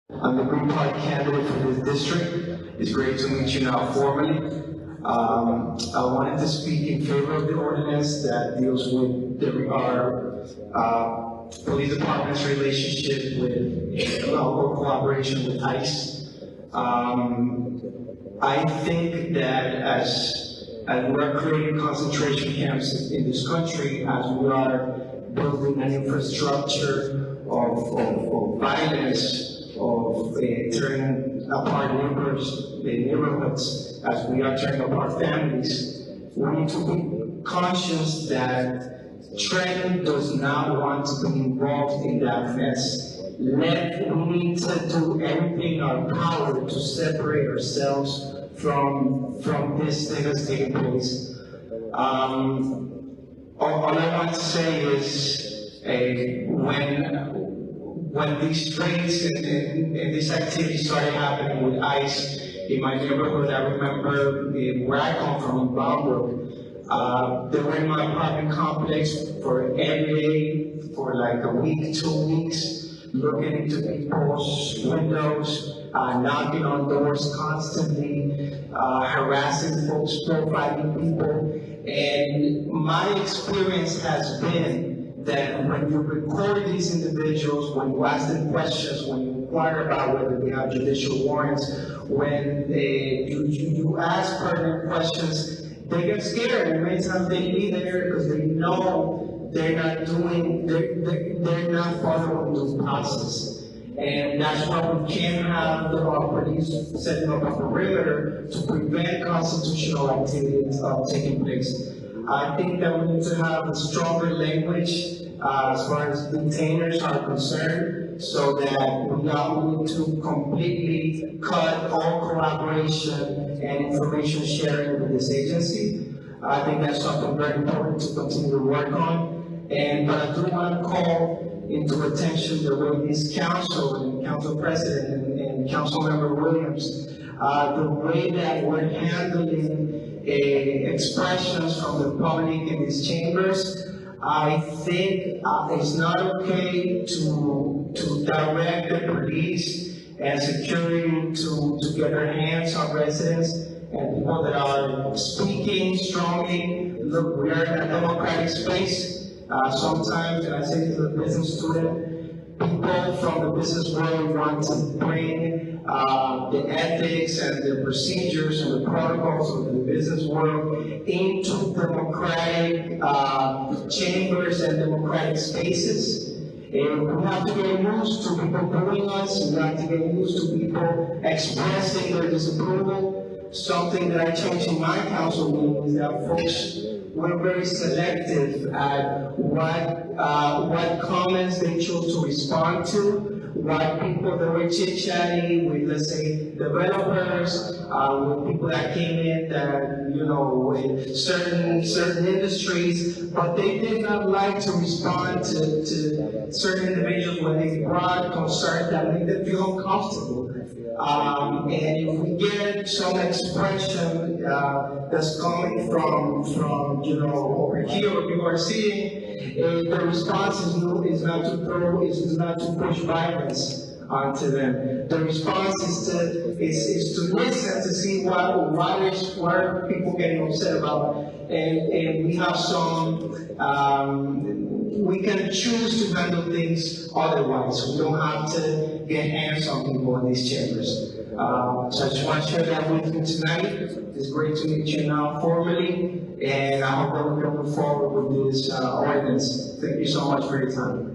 I'm the Green Party candidate for this district. It's great to meet you now formally. I wanted to speak in favor of the ordinance that deals with our police department's relationship with or collaboration with ICE. I think that as we're creating concentration camps in this country, as we are building an infrastructure of violence, of tearing apart neighborhoods, as we are tearing apart families, we need to be conscious that Trenton does not want to be involved in that mess. We need to do everything in our power to separate ourselves from this thing that's taking place. All I want to say is when these trades and this activity started happening with ICE in my neighborhood, I remember where I come from in Boundbrook, they were in my apartment complex for every day, for like a week, 2 weeks, looking into people's windows, knocking on doors constantly, harassing folks, profiling people. And my experience has been that when you record these individuals, when you ask them questions, when you inquire about whether they have judicial warrants, when you ask pertinent questions, they get scared, and many times they leave there because they know they're not following due process. And that's why we can't have the police setting up a perimeter to prevent constitutional activities taking place. I think that we need to have a stronger language as far as detainers are concerned, so that we not need to completely cut all collaboration and information sharing with this agency. I think that's something very important to continue to work on. But I do want to call into attention the way this council and council president and council member Williams, the way that we're handling expressions from the public in these chambers. I think it's not okay to direct the police and security to get their hands on residents and people that are speaking strongly. Look, we are in a democratic space. Sometimes, and I say to the business student, people from the business world want to bring the ethics and the procedures and the protocols of the business world into democratic chambers and democratic spaces. And we have to get used to people doing us. We have to get used to people expressing their disapproval. Something that I changed in my council meeting is that folks were very selective at what comments they chose to respond to. What people that were chit-chatting with, let's say, developers, with people that came in that, with certain industries, but they did not like to respond to certain individuals when they brought concerns that made them feel uncomfortable. And if we get some expression that's coming from over here, what people are seeing, the response is not to push violence onto them. The response is to listen to see what are people getting upset about, and we have some. We can choose to handle things otherwise. We don't have to get hands on people in these chambers. So I just want to share that with you tonight. It's great to meet you now formally, and I hope that we can move forward with this ordinance. Thank you so much for your time.